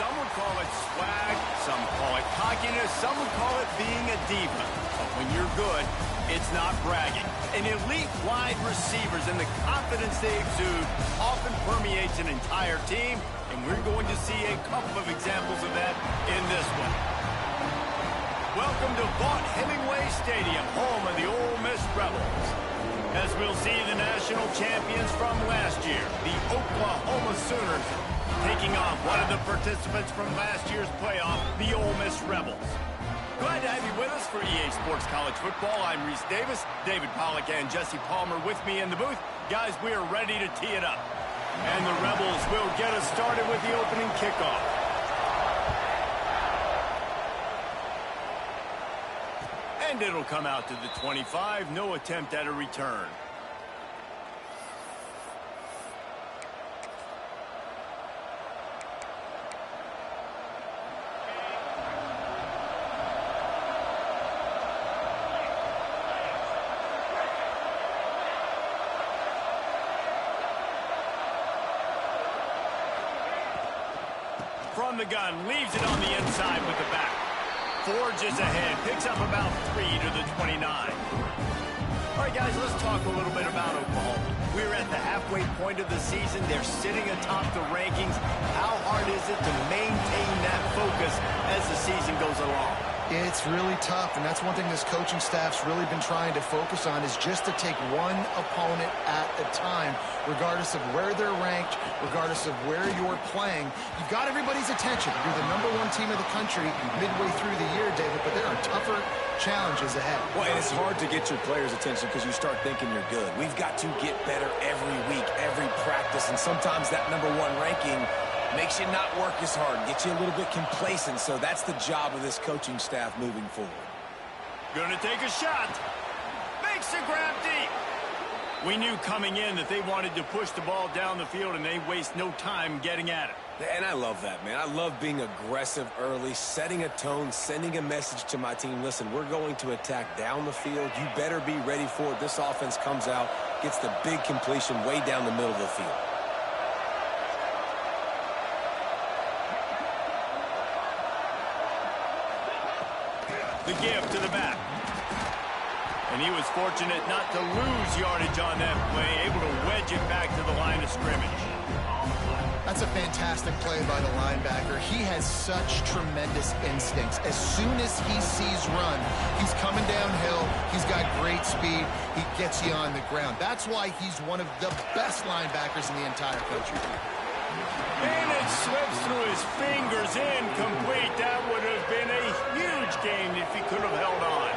Some would call it swag, some call it cockiness, some would call it being a diva. But when you're good, it's not bragging. An elite wide receivers and the confidence they exude often permeates an entire team, and we're going to see a couple of examples of that in this one. Welcome to Vaught-Hemingway Stadium, home of the Ole Miss Rebels. As we'll see the national champions from last year, the Oklahoma Sooners, taking on one of the participants from last year's playoff, the Ole Miss Rebels. Glad to have you with us for EA Sports College Football. I'm Reese Davis, David Pollack and Jesse Palmer with me in the booth. Guys, we are ready to tee it up. And the Rebels will get us started with the opening kickoff. And it'll come out to the 25. No attempt at a return. From the gun, leaves it on the inside with the back. Forges ahead, picks up about 3 to the 29. All right, guys, let's talk a little bit about Oklahoma. We're at the halfway point of the season. They're sitting atop the rankings. How hard is it to maintain that focus as the season goes along? It's really tough, and that's one thing this coaching staff's really been trying to focus on is just to take one opponent at a time, regardless of where they're ranked, regardless of where you're playing. You've got everybody's attention. You're the #1 team of the country midway through the year, David, but there are tougher challenges ahead. Well, and it's hard to get your players' attention because you start thinking you're good. We've got to get better every week, every practice, and sometimes that #1 ranking makes you not work as hard, get you a little bit complacent. So that's the job of this coaching staff moving forward. Gonna take a shot. Makes the grab deep. We knew coming in that they wanted to push the ball down the field, and they waste no time getting at it. And I love that, man. I love being aggressive early, setting a tone, sending a message to my team. Listen, we're going to attack down the field. You better be ready for it. This offense comes out, gets the big completion way down the middle of the field. The give to the back. And he was fortunate not to lose yardage on that play, able to wedge it back to the line of scrimmage. That's a fantastic play by the linebacker. He has such tremendous instincts. As soon as he sees run, he's coming downhill. He's got great speed. He gets you on the ground. That's why he's one of the best linebackers in the entire country. And it slips through his fingers, incomplete. That would have been a huge gain if he could have held on.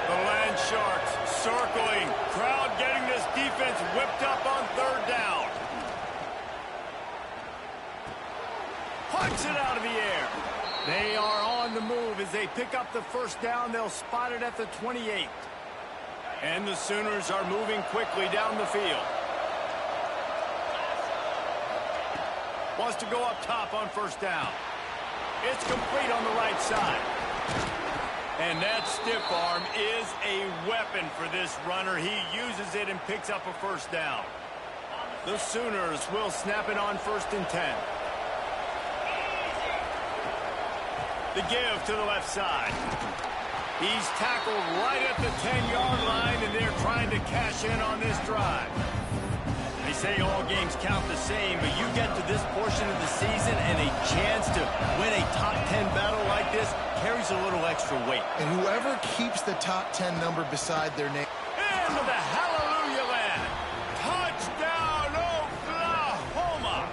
The Land Sharks circling. Crowd getting this defense whipped up on 3rd down. Punts it out of the air. They are on the move as they pick up the 1st down. They'll spot it at the 28. And the Sooners are moving quickly down the field. Wants to go up top on 1st down. It's complete on the right side. And that stiff arm is a weapon for this runner. He uses it and picks up a 1st down. The Sooners will snap it on 1st and 10. The give to the left side. He's tackled right at the 10-yard line, and they're trying to cash in on this drive. They say all games count the same, but you get to this portion of the season and a chance to win a top 10 battle like this carries a little extra weight. And whoever keeps the top 10 number beside their name. Into the hallelujah land. Touchdown, Oklahoma.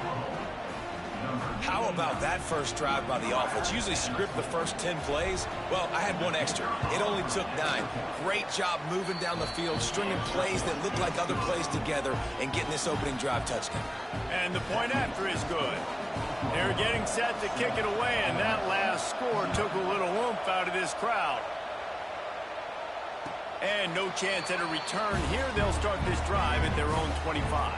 How about that first drive by the offense? Usually script the first 10 plays. Well, I had one extra. It only took 9. Great job moving down the field, stringing plays that look like other plays together, and getting this opening drive touchdown. And the point after is good. They're getting set to kick it away, and that last score took a little oomph out of this crowd. And no chance at a return here. They'll start this drive at their own 25.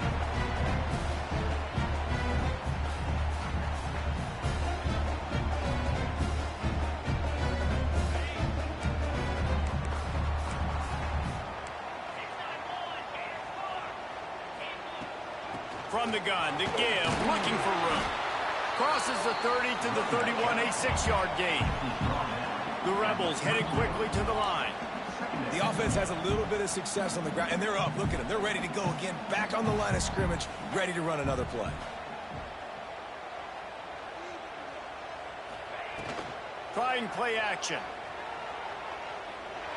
From the gun, the give, looking for room. Across is the 30 to the 31, a 6-yard gain. The Rebels headed quickly to the line. The offense has a little bit of success on the ground, and they're up. Look at them. They're ready to go again, back on the line of scrimmage, ready to run another play. Trying play action.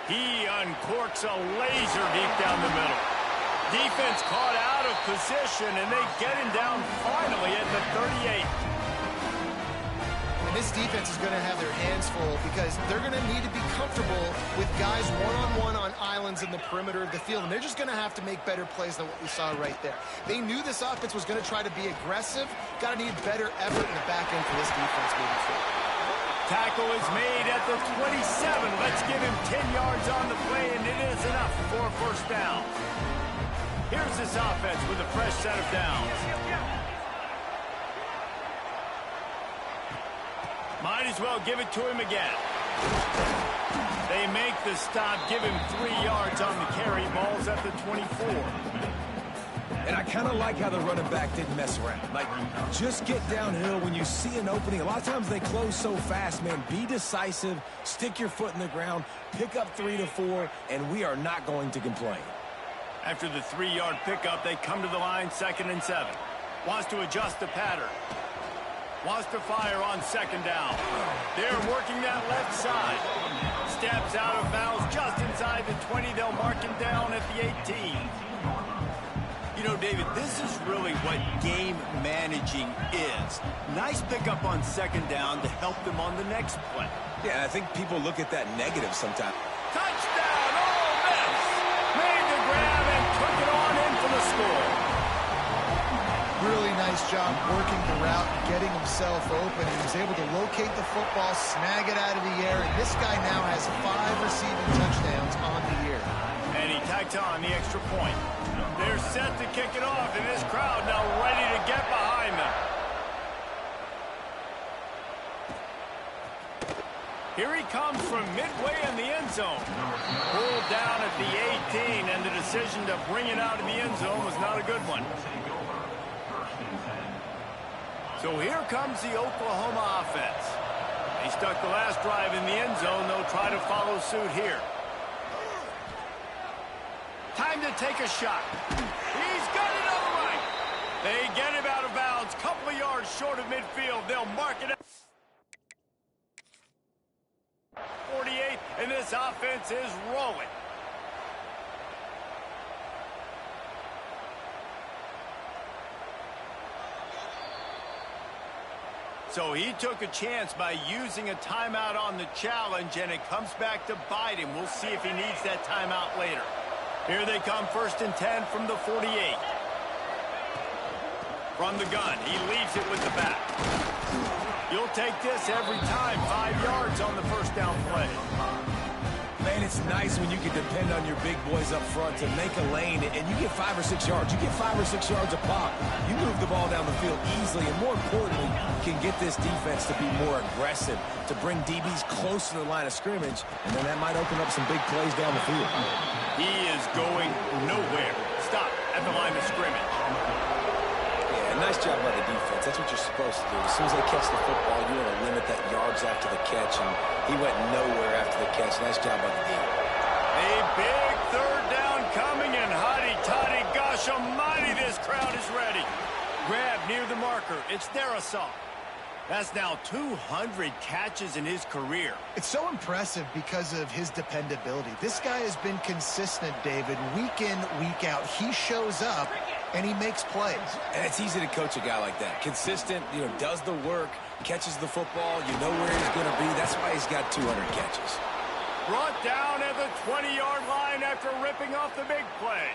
He uncorks a laser deep down the middle. Defense caught out of position, and they get him down finally at the 38. And this defense is going to have their hands full because they're going to need to be comfortable with guys one-on-one on islands in the perimeter of the field. And they're just going to have to make better plays than what we saw right there. They knew this offense was going to try to be aggressive. Got to need better effort in the back end for this defense moving forward. Tackle is made at the 27. Let's give him 10 yards on the play, and it is enough for a first down. Here's this offense with a fresh set of downs. Might as well give it to him again. They make the stop, give him 3 yards on the carry. Ball's at the 24. And I kind of like how the running back didn't mess around. Like, just get downhill when you see an opening. A lot of times they close so fast, man. Be decisive, stick your foot in the ground, pick up 3 to 4, and we are not going to complain. After the 3-yard pickup, they come to the line, 2nd and 7. Wants to adjust the pattern. Wants to fire on 2nd down. They're working that left side. Steps out of bounds just inside the 20. They'll mark him down at the 18. You know, David, this is really what game managing is. Nice pickup on 2nd down to help them on the next play. Yeah, I think people look at that negative sometimes. Touchdown, Ole Miss! Made the grab and took it on in for the score. Really nice job working the route, getting himself open. He was able to locate the football, snag it out of the air, and this guy now has 5 receiving touchdowns on the year. And he tacked on the extra point. They're set to kick it off, and this crowd now ready to get behind them. Here he comes from midway in the end zone. Pulled down at the 18, and the decision to bring it out of the end zone was not a good one. So here comes the Oklahoma offense. They stuck the last drive in the end zone. They'll try to follow suit here. Time to take a shot. He's got it on the right. They get him out of bounds. Couple of yards short of midfield. They'll mark it up. 48, and this offense is rolling. So he took a chance by using a timeout on the challenge, and it comes back to bite him. We'll see if he needs that timeout later. Here they come, 1st and 10 from the 48. From the gun, he leaves it with the back. You'll take this every time. 5 yards on the first down play. Man, it's nice when you can depend on your big boys up front to make a lane, and you get 5 or 6 yards. You get 5 or 6 yards a pop. You move the ball down the field easily, and more importantly, can get this defense to be more aggressive, to bring DBs close to the line of scrimmage, and then that might open up some big plays down the field. He is going nowhere. Stop at the line of scrimmage. Yeah, nice job by the defense. That's what you're supposed to do. As soon as they catch the football, you want to limit that yards after the catch, and he went nowhere after the catch. Nice job by the D. A big 3rd down coming, and hotty-toddy, gosh almighty, this crowd is ready. Grab near the marker. It's Darisaw. That's now 200 catches in his career. It's so impressive because of his dependability. This guy has been consistent, David, week in, week out. He shows up, and he makes plays. And it's easy to coach a guy like that. Consistent, does the work, catches the football, you know where he's going to be. That's why he's got 200 catches. Brought down at the 20-yard line after ripping off the big play.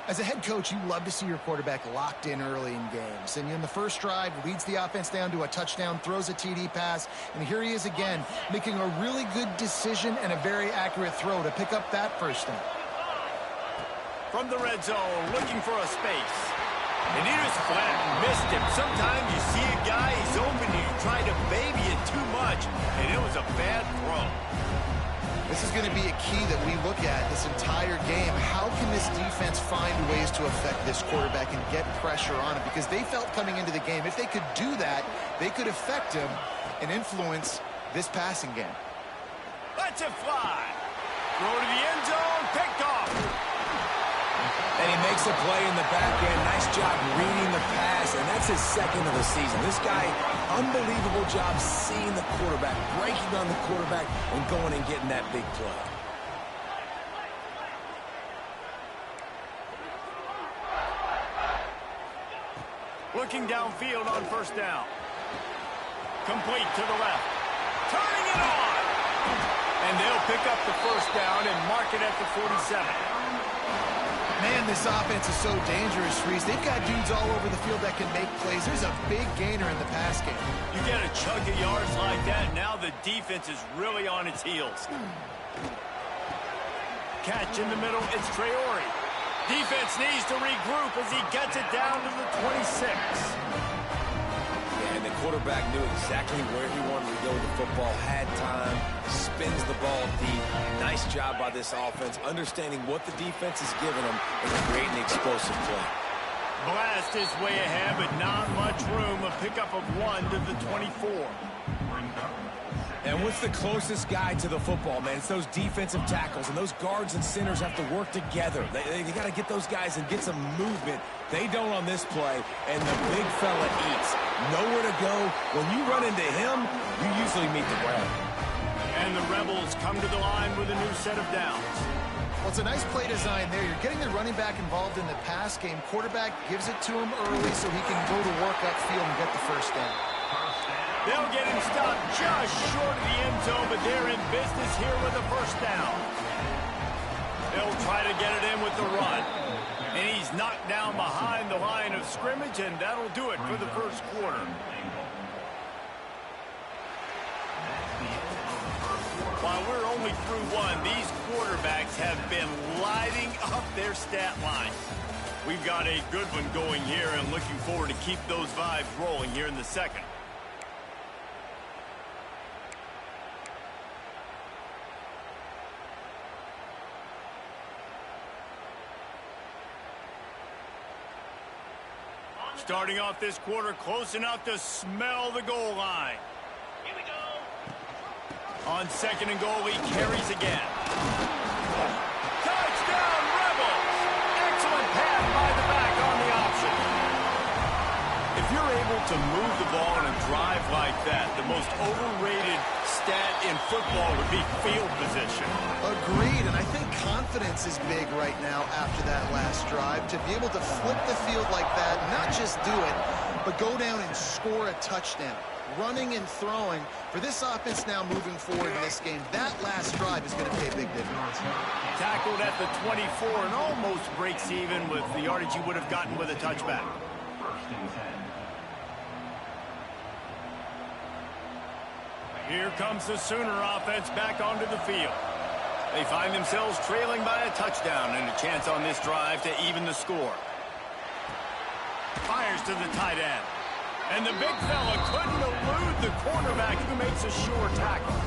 As a head coach, you love to see your quarterback locked in early in games. And in the first drive, leads the offense down to a touchdown, throws a TD pass, and here he is again, making a really good decision and a very accurate throw to pick up that first down. From the red zone, looking for a space. And he just flat missed him. Sometimes you see a guy, he's open, and you try to baby it too much, and it was a bad throw. This is going to be a key that we look at this entire game. How can this defense find ways to affect this quarterback and get pressure on him? Because they felt coming into the game, if they could do that, they could affect him and influence this passing game. Lets it fly. Throw to the end zone, picked off. And he makes a play in the back end. Nice job reading the pass, and that's his second of the season. This guy, unbelievable job seeing the quarterback, breaking on the quarterback, and going and getting that big play. Looking downfield on first down. Complete to the left. Turning it on. And they'll pick up the first down and mark it at the 47. Man, this offense is so dangerous, Reese. They've got dudes all over the field that can make plays. There's a big gainer in the pass game. You get a chunk of yards like that, now the defense is really on its heels. Catch in the middle, it's Traore. Defense needs to regroup as he gets it down to the 26. And the quarterback knew exactly where he wanted to go with the football, had time, spins the ball deep. Nice job by this offense, understanding what the defense is giving them and creating explosive play. Blast his way ahead, but not much room. A pickup of 1 to the 24. And what's the closest guy to the football, man? It's those defensive tackles, and those guards and centers have to work together. They got to get those guys and get some movement. They don't on this play, and the big fella eats. Nowhere to go. When you run into him, you usually meet the ground. And the Rebels come to the line with a new set of downs. Well, it's a nice play design there. You're getting the running back involved in the pass game. Quarterback gives it to him early so he can go to work upfield and get the first down. They'll get him stopped just short of the end zone, but they're in business here with a first down. They'll try to get it in with the run. And he's knocked down behind the line of scrimmage, and that'll do it for the first quarter. While we're only through one, these quarterbacks have been lighting up their stat lines. We've got a good one going here and looking forward to keep those vibes rolling here in the second. Starting off this quarter close enough to smell the goal line. Here we go. On second and goal, he carries again. Touchdown, Rebels! Excellent pass by the back on the option. If you're able to move the ball in a drive like that, the most overrated stat in football would be field position. Agreed, and I think confidence is big right now after that last drive. To be able to flip the field like that, not just do it, but go down and score a touchdown. Running and throwing, for this offense now moving forward in this game, that last drive is going to pay a big difference. Tackled at the 24 and almost breaks even with the yardage you would have gotten with a touchback. Here comes the Sooner offense back onto the field. They find themselves trailing by a touchdown and a chance on this drive to even the score. Fires to the tight end. And the big fella couldn't elude the cornerback who makes a sure tackle.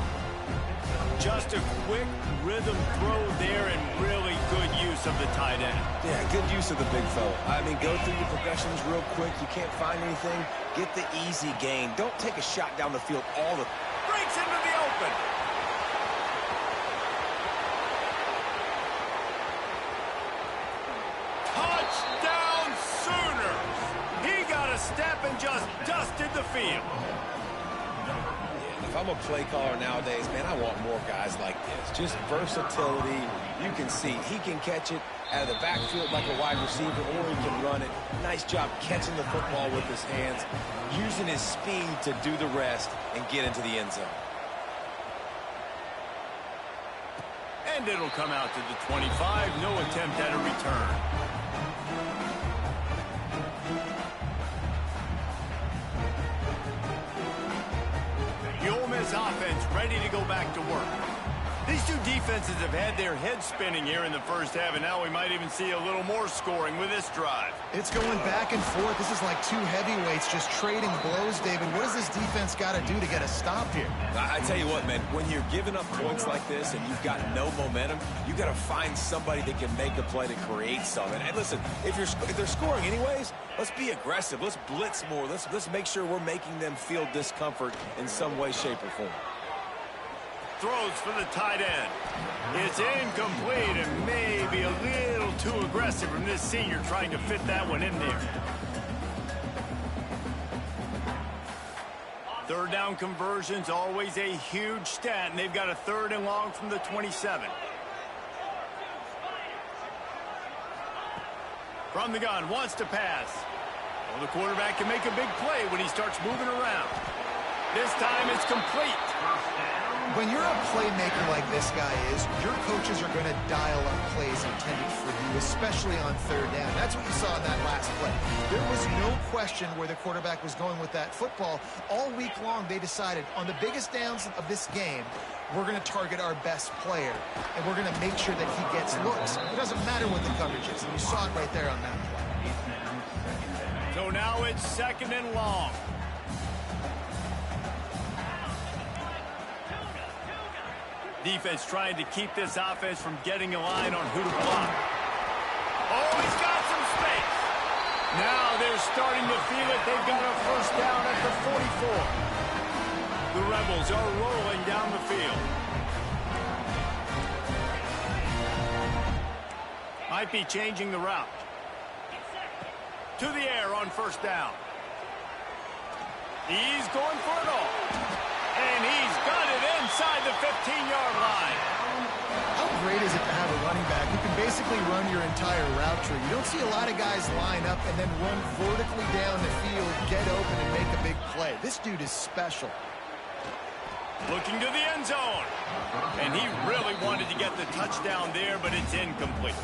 Just a quick rhythm throw there and really good use of the tight end. Yeah, good use of the big fella. I mean, go through your progressions real quick. You can't find anything. Get the easy gain. Don't take a shot down the field all the... Breaks into the open. Touchdown Sooners. He got a step and just dusted the field. Yeah, if I'm a play caller nowadays, man, I want more guys like this. Just versatility. You can see he can catch it out of the backfield like a wide receiver, or he can run it. Nice job catching the football with his hands, using his speed to do the rest and get into the end zone. And it'll come out to the 25. No attempt at a return. The Ole Miss offense ready to go back to work. These two defenses have had their heads spinning here in the first half, and now we might even see a little more scoring with this drive. It's going back and forth. This is like two heavyweights just trading blows, David. What does this defense got to do to get a stop here? I tell you what, man, when you're giving up points like this and you've got no momentum, you got to find somebody that can make a play to create something. And listen, if they're scoring anyways, let's be aggressive. Let's blitz more. Let's make sure we're making them feel discomfort in some way, shape, or form. Throws for the tight end. It's incomplete and maybe a little too aggressive from this senior trying to fit that one in there. Third down conversion's always a huge stat, and they've got a 3rd and long from the 27. From the gun, wants to pass. Well, the quarterback can make a big play when he starts moving around. This time it's complete. When you're a playmaker like this guy is, your coaches are going to dial up plays intended for you, especially on 3rd down. That's what you saw in that last play. There was no question where the quarterback was going with that football. All week long, they decided on the biggest downs of this game, we're going to target our best player, and we're going to make sure that he gets looks. It doesn't matter what the coverage is, and you saw it right there on that play. So now it's 2nd and long. Defense trying to keep this offense from getting a line on who to block. Oh, he's got some space. Now they're starting to feel it. They've got a 1st down at the 44. The Rebels are rolling down the field. Might be changing the route. To the air on 1st down. He's going for it all. And he's got it inside the 15-yard line. How great is it to have a running back who can basically run your entire route tree? You don't see a lot of guys line up and then run vertically down the field, get open, and make a big play. This dude is special. Looking to the end zone. And he really wanted to get the touchdown there, but it's incomplete.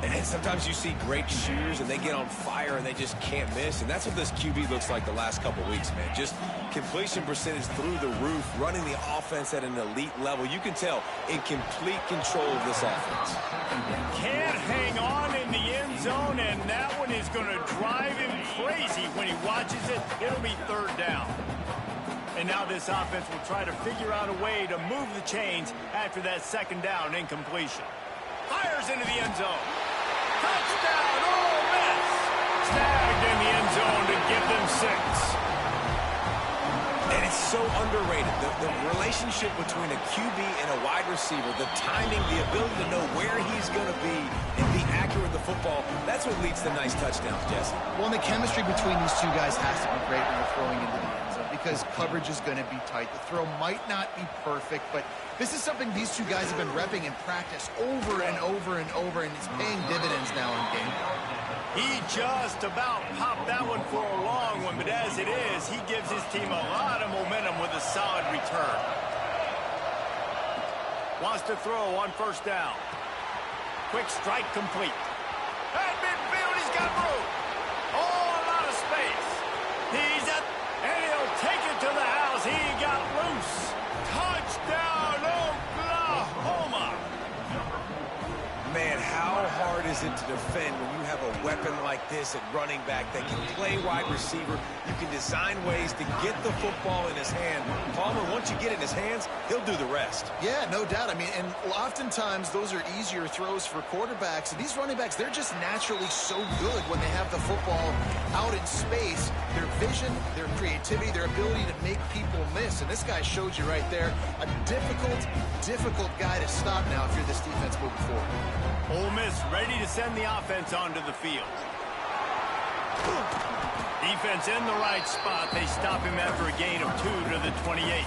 And sometimes you see great shooters, and they get on fire, and they just can't miss. And that's what this QB looks like the last couple weeks, man. Just completion percentage through the roof, running the offense at an elite level. You can tell in complete control of this offense. Can't hang on in the end zone, and that one is going to drive him crazy when he watches it. It'll be 3rd down. And now this offense will try to figure out a way to move the chains after that 2nd down incompletion. Fires into the end zone. Touchdown, Ole Miss! Snagged in the end zone to give them 6. And it's so underrated. The relationship between a QB and a wide receiver, the timing, the ability to know where he's going to be and be accurate with the football, that's what leads to nice touchdowns, Jesse. Well, and the chemistry between these two guys has to be great when they're throwing into the end zone because coverage is going to be tight. The throw might not be perfect, but this is something these two guys have been repping in practice over and over and over, and it's paying dividends now in game. He just about popped that one for a long one, but as it is, he gives his team a lot of momentum with a solid return. Wants to throw on 1st down. Quick strike complete. At midfield, he's got room. Oh, a lot of space. He's up, and he'll take it to the house. He got loose. Touchdown, Oklahoma. Man, how hard is it to defend when you have a weapon like this at running back that can play wide receiver? You can design ways to get the football in his hand. Palmer, once you get it in his hands, he'll do the rest. Yeah, no doubt. I mean, and oftentimes those are easier throws for quarterbacks. And these running backs, they're just naturally so good when they have the football out in space. Their vision, their creativity, their ability to make people miss. And this guy showed you right there, a difficult guy to stop now if you're this defense moving forward. Ole Miss ready to send the offense onto the field. Defense in the right spot. They stop him after a gain of 2 to the 28.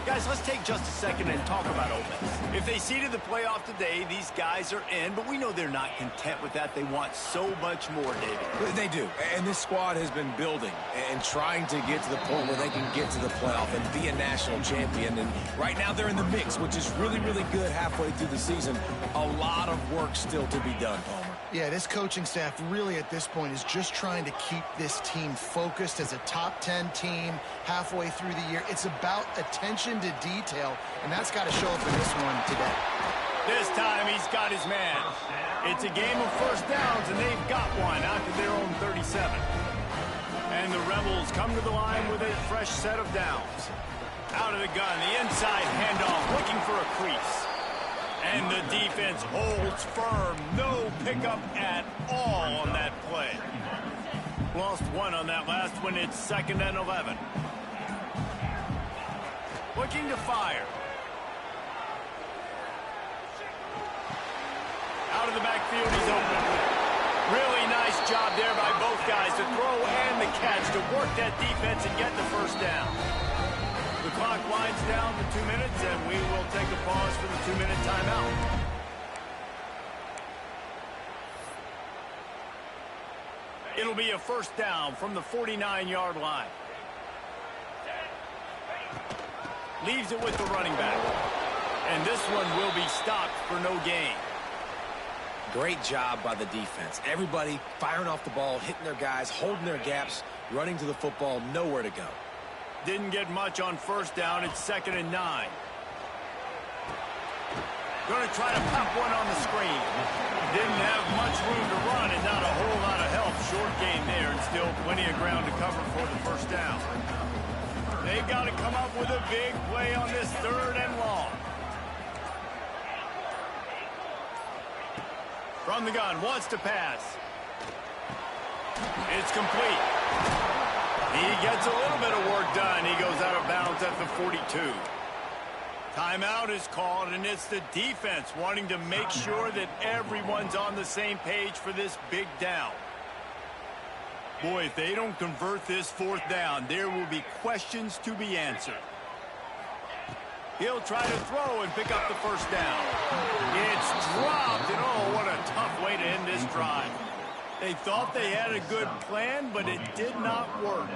Guys, let's take just a second and talk about Ole Miss. If they seeded the playoff today, these guys are in, but we know they're not content with that. They want so much more, David. They do, and this squad has been building and trying to get to the point where they can get to the playoff and be a national champion. And right now they're in the mix, which is really, really good halfway through the season. A lot of work still to be done, Palmer. Yeah, this coaching staff really at this point is just trying to keep this team focused as a top 10 team halfway through the year. It's about attention to detail, and that's got to show up in this one today. This time he's got his man. It's a game of 1st downs, and they've got one out to their own 37. And the Rebels come to the line with a fresh set of downs. Out of the gun, the inside handoff, looking for a crease. And the defense holds firm. No pickup at all on that play. Lost one on that last one. It's 2nd and 11. Looking to fire. Out of the backfield, he's open. Really nice job there by both guys to throw and the catch to work that defense and get the first down. The clock winds down to 2 minutes, and we will take a pause for the 2-minute timeout. It'll be a first down from the 49-yard line. Leaves it with the running back. And this one will be stopped for no gain. Great job by the defense. Everybody firing off the ball, hitting their guys, holding their gaps, running to the football, nowhere to go. Didn't get much on first down. It's 2nd and 9. Going to try to pop one on the screen. Didn't have much room to run and not a whole lot of help. Short game there and still plenty of ground to cover for the first down. They've got to come up with a big play on this 3rd and long. From the gun, wants to pass. It's complete. He gets a little bit of work done. He goes out of bounds at the 42. Timeout is called, and it's the defense wanting to make sure that everyone's on the same page for this big down. Boy, if they don't convert this 4th down, there will be questions to be answered. He'll try to throw and pick up the first down. It's dropped, and oh, what a tough way to end this drive. They thought they had a good plan, but it did not work.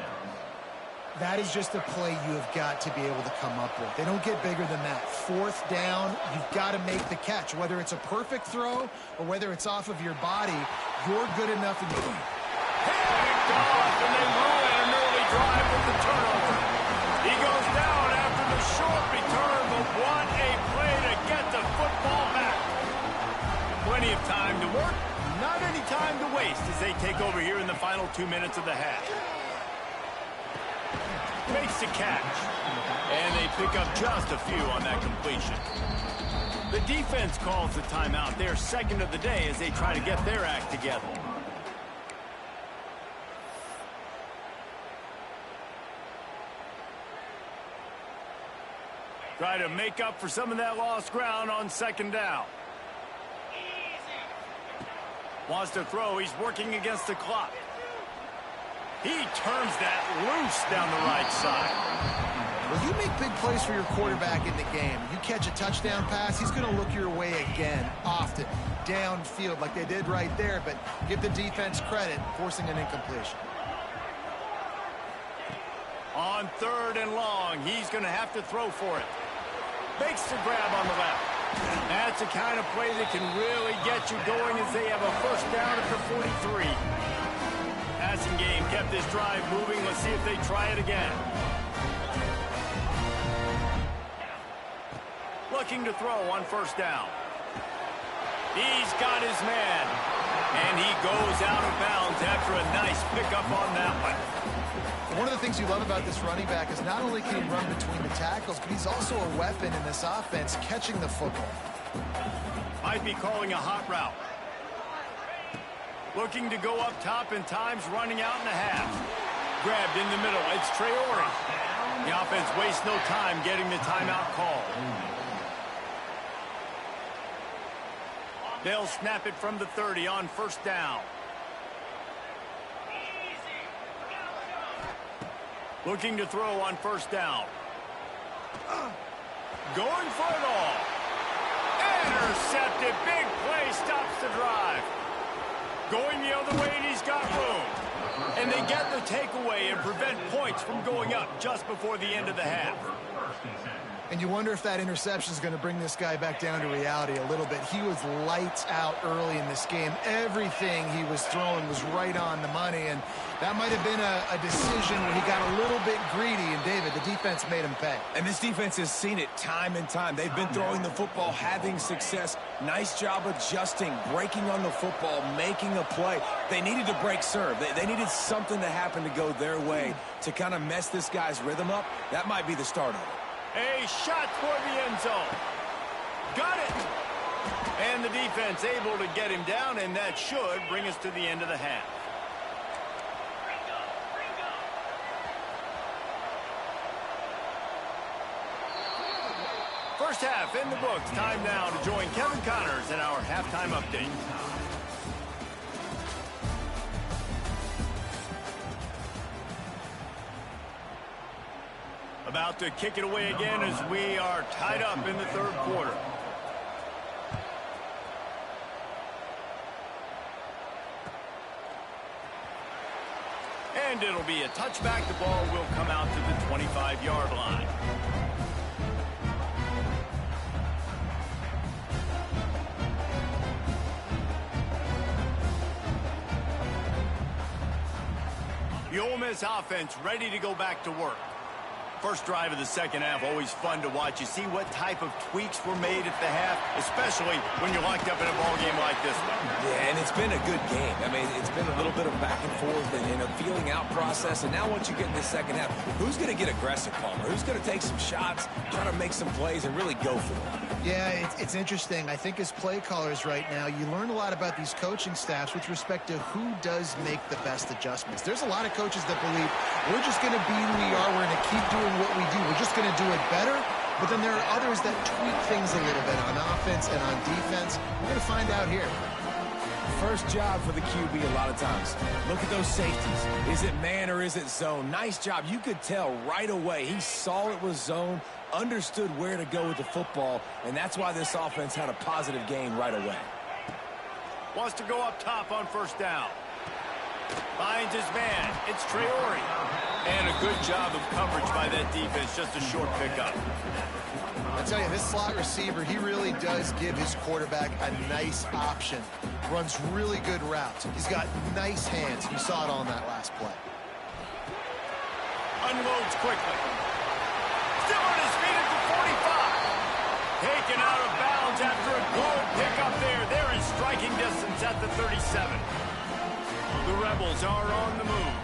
That is just a play you have got to be able to come up with. They don't get bigger than that. 4th down, you've got to make the catch. Whether it's a perfect throw or whether it's off of your body, you're good enough. And picked off, and they ruin an early drive with the turnover. He goes down after the short return, but what a play to get the football back. Plenty of time to work, not any time to waste as they take over here in the final 2 minutes of the half. Makes the catch, and they pick up just a few on that completion. The defense calls the timeout. They're 2nd of the day as they try to get their act together. Try to make up for some of that lost ground on 2nd down. Wants to throw. He's working against the clock. He turns that loose down the right side. Well, you make big plays for your quarterback in the game. You catch a touchdown pass, he's going to look your way again, often, downfield like they did right there, but give the defense credit, forcing an incompletion. On 3rd and long, he's going to have to throw for it. Makes the grab on the left. That's the kind of play that can really get you going as they have a first down at the 43. Passing game kept this drive moving. Let's see if they try it again. Looking to throw on first down. He's got his man. And he goes out of bounds after a nice pickup on that one. One of the things you love about this running back is not only can he run between the tackles, but he's also a weapon in this offense, catching the football. Might be calling a hot route. Looking to go up top and times running out in the half. Grabbed in the middle. It's Traore. The offense wastes no time getting the timeout call. They'll snap it from the 30 on first down. Looking to throw on first down. Going for it all. Intercepted. Big play stops the drive. Going the other way, and he's got room. And they get the takeaway and prevent points from going up just before the end of the half. And you wonder if that interception is going to bring this guy back down to reality a little bit. He was lights out early in this game. Everything he was throwing was right on the money, and that might have been a decision where he got a little bit greedy, and David, the defense made him pay. And this defense has seen it time and time. They've been throwing the football, having success. Nice job adjusting, breaking on the football, making a play. They needed to break serve. They needed something to happen to go their way to kind of mess this guy's rhythm up. That might be the start of it. A shot for the end zone. Got it. And the defense able to get him down, and that should bring us to the end of the half. First half in the books. Time now to join Kevin Connors in our halftime update. About to kick it away again as we are tied up in the third quarter. And it'll be a touchback. The ball will come out to the 25-yard line. The Ole Miss offense ready to go back to work. First drive of the second half, always fun to watch. You see what type of tweaks were made at the half, especially when you're locked up in a ball game like this one. Yeah, and it's been a good game. I mean, it's been a little bit of back and forth and a feeling out process. And now once you get in the second half, who's going to get aggressive, Palmer? Who's going to take some shots, try to make some plays, and really go for it? Yeah, it's interesting. I think as play callers right now, you learn a lot about these coaching staffs with respect to who does make the best adjustments. There's a lot of coaches that believe we're just going to be who we are. We're going to keep doing what we do. We're just going to do it better. But then there are others that tweak things a little bit on offense and on defense. We're going to find out here. First job for the QB a lot of times. Look at those safeties. Is it man or is it zone? Nice job. You could tell right away. He saw it was zone, understood where to go with the football, and that's why this offense had a positive gain right away. Wants to go up top on first down. Finds his man. It's Traore. And a good job of coverage by that defense. Just a short pickup. I tell you, this slot receiver, he really does give his quarterback a nice option. Runs really good routes. He's got nice hands. You saw it on that last play. Unloads quickly. Still on his feet at the 45. Taken out of bounds after a good pickup there. They're in striking distance at the 37. The Rebels are on the move.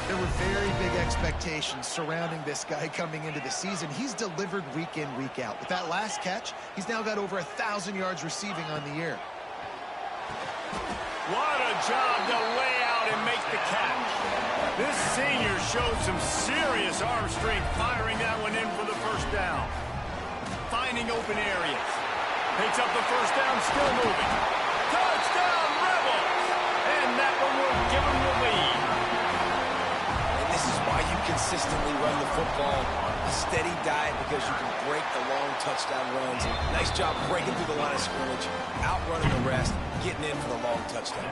There were very big expectations surrounding this guy coming into the season. He's delivered week in, week out. With that last catch, he's now got over 1,000 yards receiving on the year. What a job to lay out and make the catch. This senior showed some serious arm strength firing that one in for the first down. Finding open areas. Picks up the first down, still moving. Touchdown, Rebels! And that one will give him the lead. This is why you consistently run the football. A steady diet because you can break the long touchdown runs. Nice job breaking through the line of scrimmage, outrunning the rest, getting in for the long touchdown.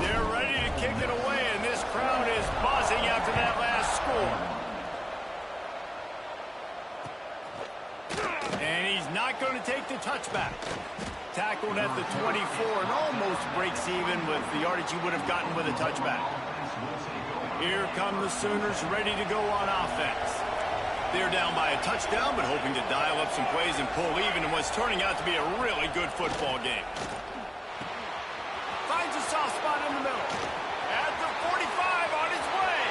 They're ready to kick it away, and this crowd is buzzing after that last score. And he's not going to take the touchback. Tackled at the 24 and almost breaks even with the yardage he would have gotten with a touchback. Here come the Sooners ready to go on offense. They're down by a touchdown, but hoping to dial up some plays and pull even in what's turning out to be a really good football game. Finds a soft spot in the middle. At the 45 on his way.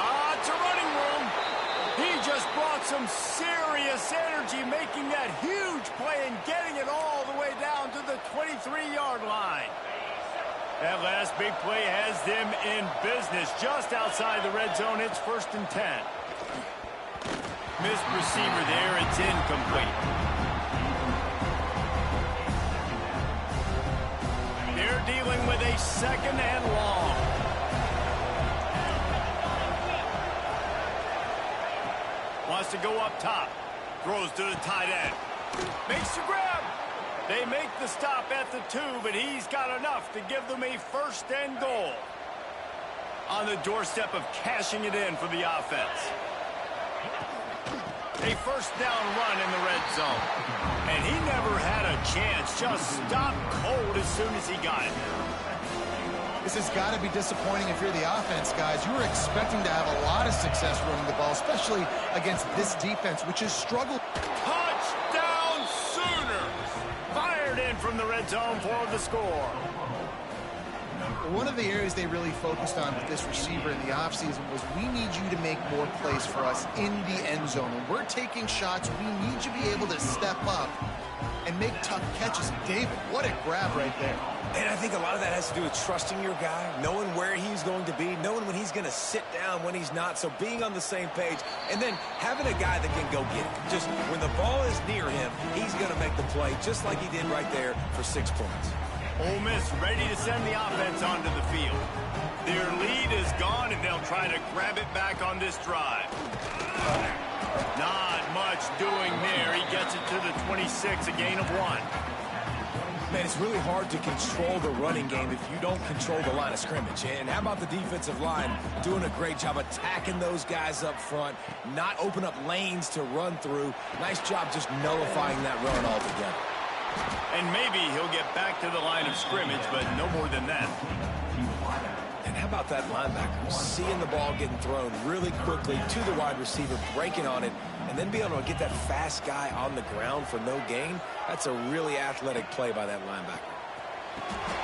Lots of running room. He just brought some serious energy, making that huge play and getting it all the way down to the 23-yard line. That last big play has them in business just outside the red zone. It's 1st and 10. Missed receiver there. It's incomplete. They're dealing with a 2nd and long. Wants to go up top. Throws to the tight end. Makes the grab. They make the stop at the 2, but he's got enough to give them a 1st and goal. On the doorstep of cashing it in for the offense. A 1st down run in the red zone. And he never had a chance. Just stopped cold as soon as he got it. This has got to be disappointing if you're the offense, guys. You were expecting to have a lot of success running the ball, especially against this defense, which has struggled. Touchdown Sooners! Fired in from the red zone for the score. One of the areas they really focused on with this receiver in the offseason was we need you to make more plays for us in the end zone. When we're taking shots, we need you to be able to step up and make tough catches. David, what a grab right there. And I think a lot of that has to do with trusting your guy, knowing where he's going to be, knowing when he's going to sit down, when he's not, so being on the same page, and then having a guy that can go get it. Just when the ball is near him, he's going to make the play just like he did right there for 6 points. Ole Miss ready to send the offense onto the field. Their lead is gone, and they'll try to grab it back on this drive. Not much doing there. He gets it to the 26, a gain of 1. Man, it's really hard to control the running game if you don't control the line of scrimmage. And how about the defensive line doing a great job attacking those guys up front, not open up lanes to run through. Nice job just nullifying that run altogether. And maybe he'll get back to the line of scrimmage, but no more than that. And how about that linebacker seeing the ball getting thrown really quickly to the wide receiver, breaking on it, and then be able to get that fast guy on the ground for no gain? That's a really athletic play by that linebacker.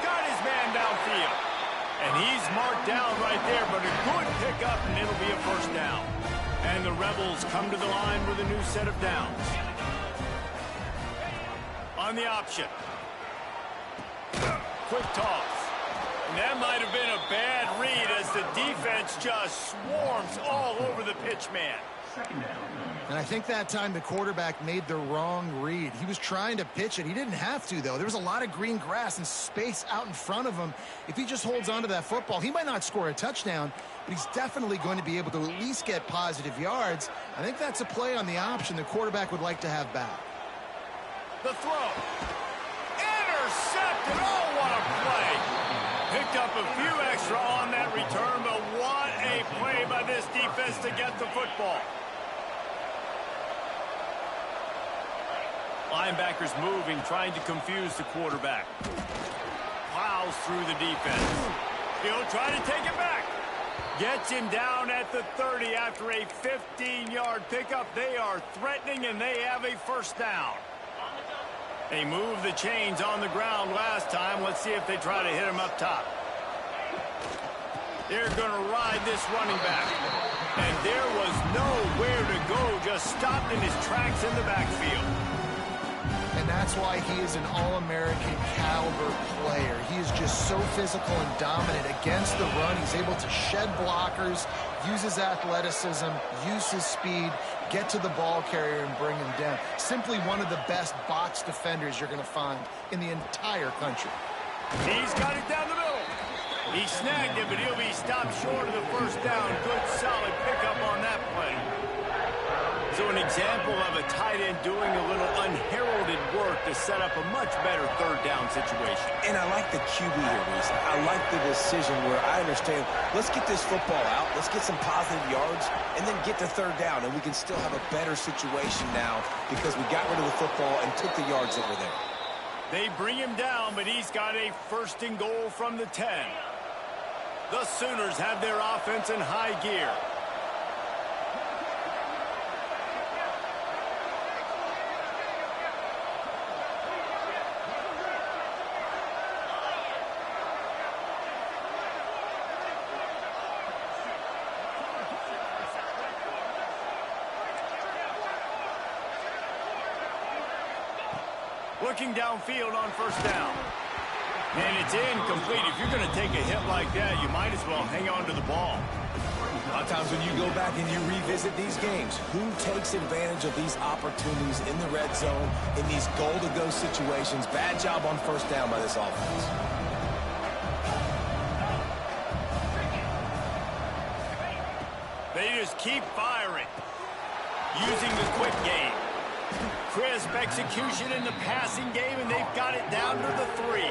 Got his man downfield. And he's marked down right there, but a good pickup, and it'll be a first down. And the Rebels come to the line with a new set of downs. On the option. Quick toss. And that might have been a bad read as the defense just swarms all over the pitch man. And I think that time the quarterback made the wrong read. He was trying to pitch it. He didn't have to, though. There was a lot of green grass and space out in front of him. If he just holds on to that football, he might not score a touchdown, but he's definitely going to be able to at least get positive yards. I think that's a play on the option the quarterback would like to have back. The throw. Intercepted. Oh, what a play. Picked up a few extra on that return, but what a play by this defense to get the football. Linebackers moving, trying to confuse the quarterback. Plows through the defense. He'll try to take it back. Gets him down at the 30 after a 15-yard pickup. They are threatening, and they have a first down. They moved the chains on the ground last time. Let's see if they try to hit him up top. They're going to ride this running back. And there was nowhere to go, just stopped in his tracks in the backfield. And that's why he is an All-American caliber player. He is just so physical and dominant against the run. He's able to shed blockers, use his athleticism, use his speed, get to the ball carrier and bring him down. Simply one of the best box defenders you're going to find in the entire country. He's got it down the middle. He snagged it, but he'll be stopped short of the first down. Good, solid pickup on that play. So an example of a tight end doing a little unheralded work to set up a much better third down situation. And I like the QB here, Reese. I like the decision where I understand, let's get this football out, let's get some positive yards, and then get to third down, and we can still have a better situation now because we got rid of the football and took the yards that were there. They bring him down, but he's got a first and goal from the 10. The Sooners have their offense in high gear. Looking downfield on first down. And it's incomplete. If you're going to take a hit like that, you might as well hang on to the ball. A lot of times when you go back and you revisit these games, who takes advantage of these opportunities in the red zone, in these goal-to-go situations? Bad job on first down by this offense. They just keep firing, using the quick game. Crisp execution in the passing game, and they've got it down to the 3.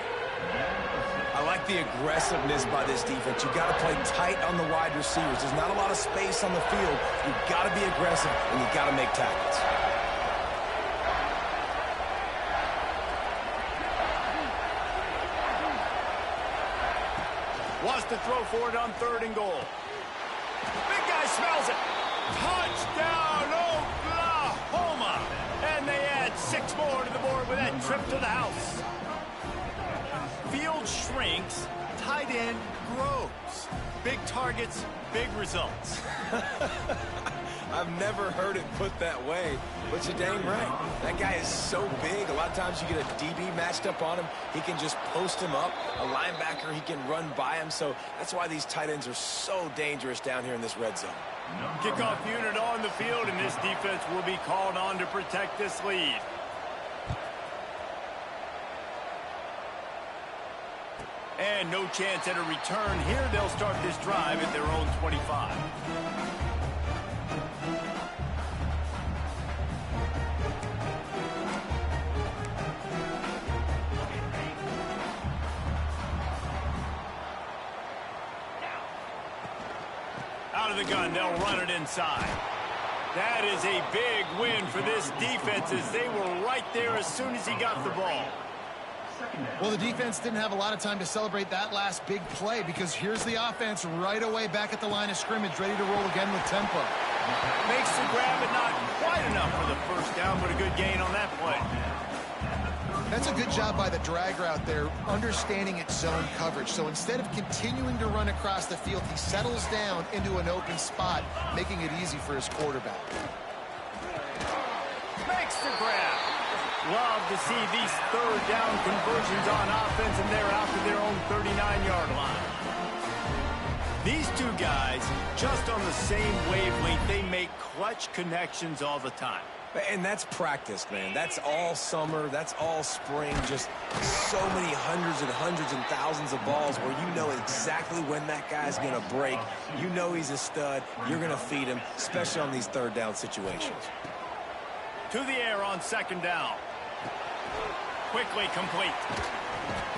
I like the aggressiveness by this defense. You got to play tight on the wide receivers. There's not a lot of space on the field. You've got to be aggressive, and you've got to make tackles. Wants to throw for it on third and goal. Big guy smells it. Touchdown, Oklahoma! And they add 6 more to the board with that trip to the house. Field shrinks. tight end grows. Big targets, big results. I've never heard it put that way, but you're dang right. That guy is so big. A lot of times you get a DB matched up on him. He can just post him up. A linebacker, he can run by him. So that's why these tight ends are so dangerous down here in this red zone. Kickoff unit on the field, and this defense will be called on to protect this lead. And no chance at a return here. They'll start this drive at their own 25. Out of the gun, they'll run it inside. That is a big win for this defense as they were right there as soon as he got the ball. Well, the defense didn't have a lot of time to celebrate that last big play because here's the offense right away back at the line of scrimmage, ready to roll again with tempo. Makes the grab, but not quite enough for the first down, but a good gain on that play. That's a good job by the drag route there, understanding its zone coverage. So instead of continuing to run across the field, he settles down into an open spot, making it easy for his quarterback. Makes the grab. Love to see these third down conversions on offense, and they're out to their own 39-yard line. These two guys, just on the same wavelength, they make clutch connections all the time. And that's practice, man. That's all summer. That's all spring. Just so many hundreds and thousands of balls where you know exactly when that guy's going to break. You know he's a stud. You're going to feed him, especially on these third down situations. To the air on second down. Quickly complete.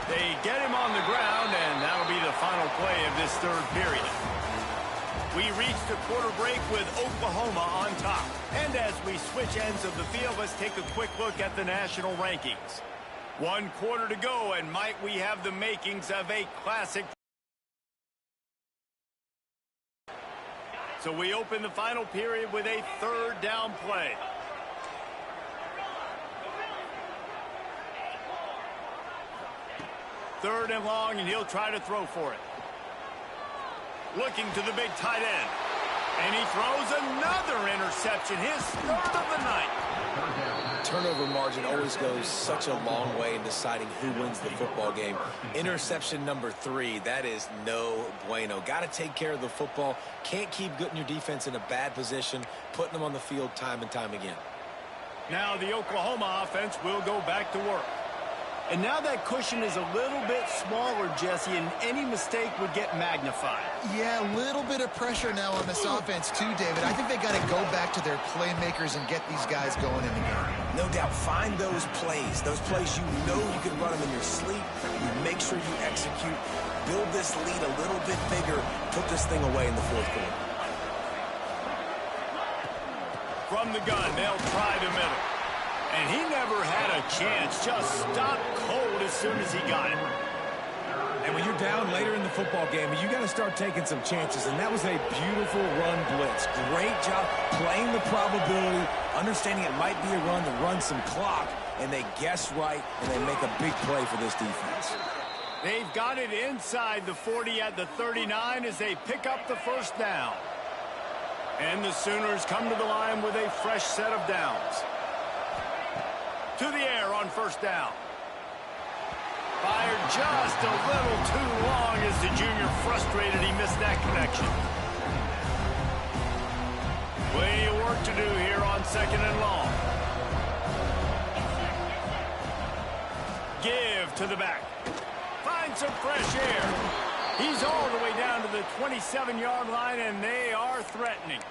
They get him on the ground, and that'll be the final play of this third period. We reach the quarter break with Oklahoma on top. And as we switch ends of the field, let's take a quick look at the national rankings. 1 quarter to go, and might we have the makings of a classic. So we open the final period with a third down play. Third and long, and he'll try to throw for it. Looking to the big tight end. And he throws another interception, his third of the night. Turnover margin always goes such a long way in deciding who wins the football game. Interception number 3, that is no bueno. Got to take care of the football. Can't keep getting your defense in a bad position, putting them on the field time and time again. Now the Oklahoma offense will go back to work. And now that cushion is a little bit smaller, Jesse, and any mistake would get magnified. Yeah, a little bit of pressure now on this offense too, David. I think they got to go back to their playmakers and get these guys going in the game. No doubt. Find those plays you know you can run them in your sleep. You make sure you execute. Build this lead a little bit bigger. Put this thing away in the fourth quarter. From the gun, they'll try the middle. And he never had a chance. Just stopped cold as soon as he got it. And when you're down later in the football game, you got to start taking some chances. And that was a beautiful run blitz. Great job playing the probability, understanding it might be a run to run some clock. And they guess right, and they make a big play for this defense. They've got it inside the 40 at the 39 as they pick up the first down. And the Sooners come to the line with a fresh set of downs. To the air on first down. Fired just a little too long as the junior frustrated he missed that connection. Plenty of work to do here on second and long. Give to the back. Find some fresh air. He's all the way down to the 27-yard line, and they are threatening.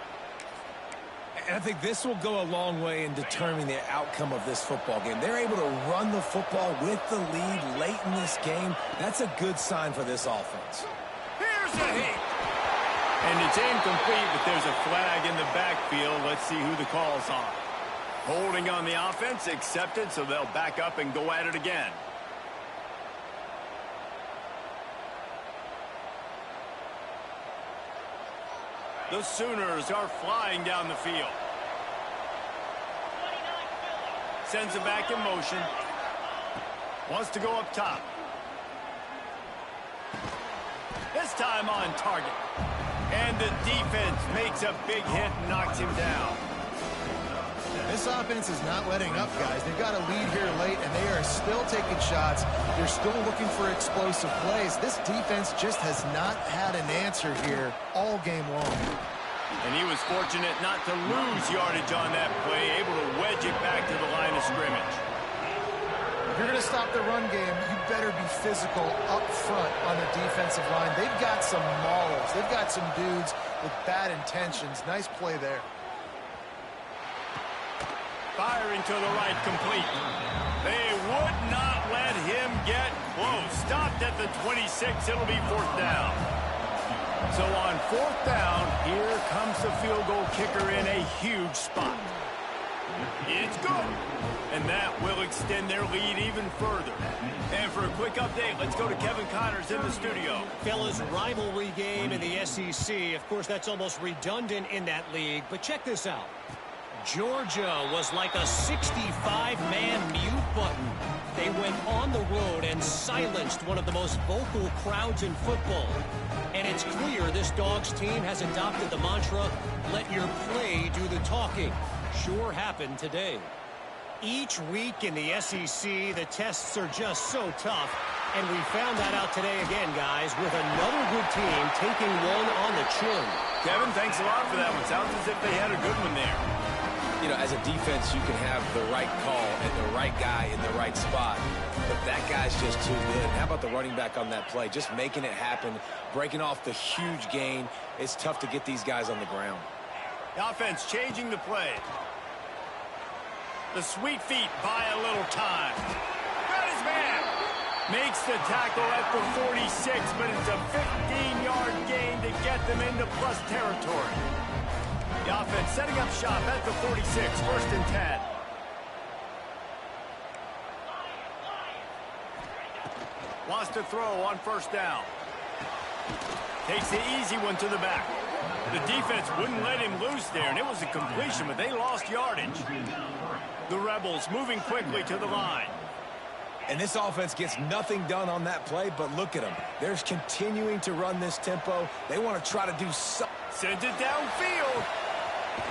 And I think this will go a long way in determining the outcome of this football game. They're able to run the football with the lead late in this game. That's a good sign for this offense. Here's a hit. And it's incomplete, but there's a flag in the backfield. Let's see who the call's on. Holding on the offense, accepted, so they'll back up and go at it again. The Sooners are flying down the field. Sends it back in motion. Wants to go up top. this time on target. And the defense makes a big hit and knocks him down. This offense is not letting up, guys. They've got a lead here late, and they are still taking shots. They're still looking for explosive plays. This defense just has not had an answer here all game long. And he was fortunate not to lose yardage on that play, able to wedge it back to the line of scrimmage. If you're going to stop the run game, you better be physical up front on the defensive line. They've got some maulers. They've got some dudes with bad intentions. Nice play there. Firing to the right, complete. They would not let him get close. Stopped at the 26. It'll be 4th down. So on 4th down, here comes the field goal kicker in a huge spot. It's good. And that will extend their lead even further. And for a quick update, let's go to Kevin Connors in the studio. Fellas, rivalry game in the SEC. Of course, that's almost redundant in that league. But check this out. Georgia was like a 65-man mute button. They went on the road and silenced one of the most vocal crowds in football. And it's clear this Dogs team has adopted the mantra, let your play do the talking. Sure happened today. Each week in the SEC, the tests are just so tough. And we found that out today again, guys, with another good team taking one on the chin. Kevin, thanks a lot for that one. Sounds as if they had a good one there. You know, as a defense, you can have the right call and the right guy in the right spot, but that guy's just too good. How about the running back on that play? Just making it happen, breaking off the huge gain. It's tough to get these guys on the ground. The offense changing the play. The sweet feet buy a little time. Got his man. Makes the tackle at the 46, but it's a 15-yard gain to get them into plus territory. The offense setting up shop at the 46, 1st and 10. Wants to throw on 1st down. Takes the easy one to the back. The defense wouldn't let him loose there, and it was a completion, but they lost yardage. The Rebels moving quickly to the line. And this offense gets nothing done on that play, but look at them. They're continuing to run this tempo. They want to try to do something. Sends it downfield.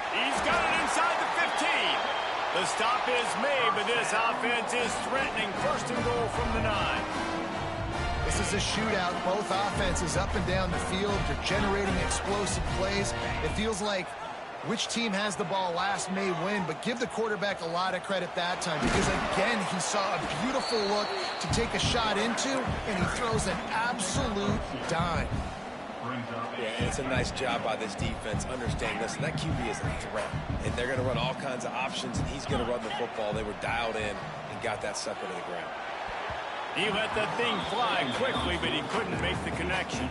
He's got it inside the 15. The stop is made, but this offense is threatening 1st and goal from the 9. This is a shootout. Both offenses up and down the field. They're generating explosive plays. It feels like which team has the ball last may win, but give the quarterback a lot of credit that time because, again, he saw a beautiful look to take a shot into, and he throws an absolute dime. Yeah, it's a nice job by this defense understanding this. And that QB is a threat. And they're going to run all kinds of options, and he's going to run the football. They were dialed in and got that sucker to the ground. He let that thing fly quickly, but he couldn't make the connection.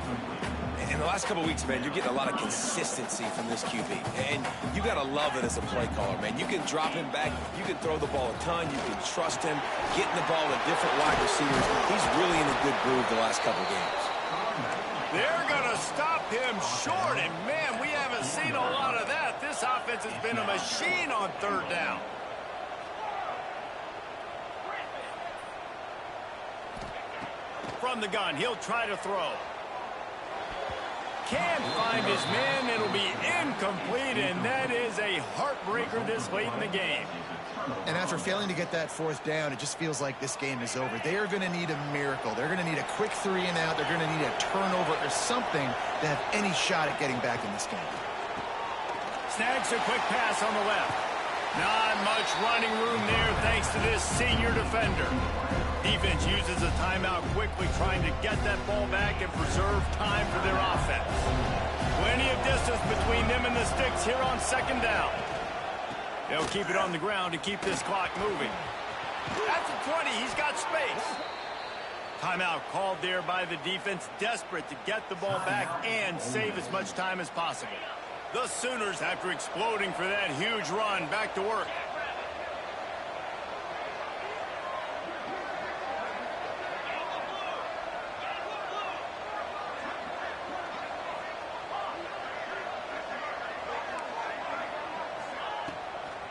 In the last couple of weeks, man, you're getting a lot of consistency from this QB. And you got to love it as a play caller, man. You can drop him back. You can throw the ball a ton. You can trust him. Getting the ball to different wide receivers. He's really in a good groove the last couple of games. They're going to stop him short, and, man, we haven't seen a lot of that. This offense has been a machine on 3rd down. From the gun, he'll try to throw. Can't find his man. It'll be incomplete, and that is a heartbreaker this late in the game. And after failing to get that 4th down, it just feels like this game is over. They are going to need a miracle. They're going to need a quick 3 and out. They're going to need a turnover or something to have any shot at getting back in this game. Snags a quick pass on the left. Not much running room there thanks to this senior defender. Defense uses a timeout quickly, trying to get that ball back and preserve time for their offense. Plenty of distance between them and the sticks here on 2nd down. They'll keep it on the ground to keep this clock moving. At the 20, he's got space. Timeout called there by the defense, desperate to get the ball back and save as much time as possible. The Sooners, after exploding for that huge run, back to work.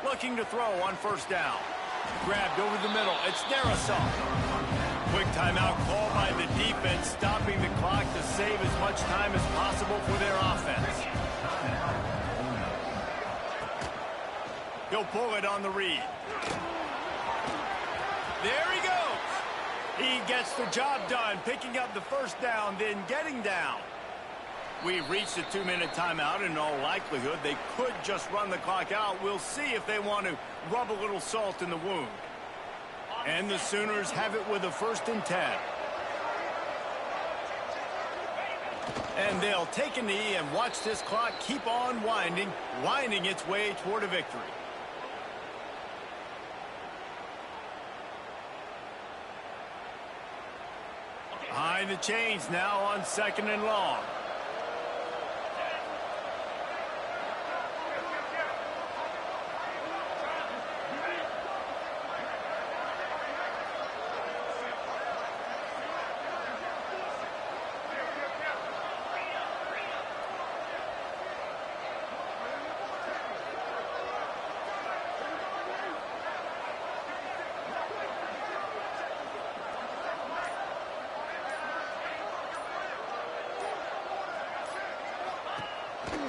Looking to throw on 1st down. Grabbed over the middle. It's Darrisaw. Quick timeout call by the defense, stopping the clock to save as much time as possible for their offense. He'll pull it on the read. There he goes. He gets the job done, picking up the first down, then getting down. We've reached a 2-minute timeout. In all likelihood, they could just run the clock out. We'll see if they want to rub a little salt in the wound. And the Sooners have it with a 1st and 10. And they'll take a knee and watch this clock keep on winding its way toward a victory. Behind the chains now on 2nd and long.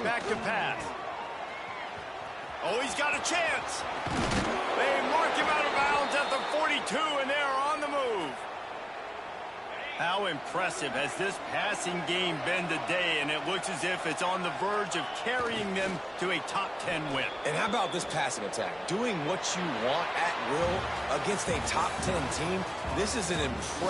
Back to pass. Oh, he's got a chance. They mark him out of bounds at the 42, and they're on the move. How impressive has this passing game been today, and it looks as if it's on the verge of carrying them to a top 10 win. And how about this passing attack? Doing what you want at will against a top 10 team. This is an impressive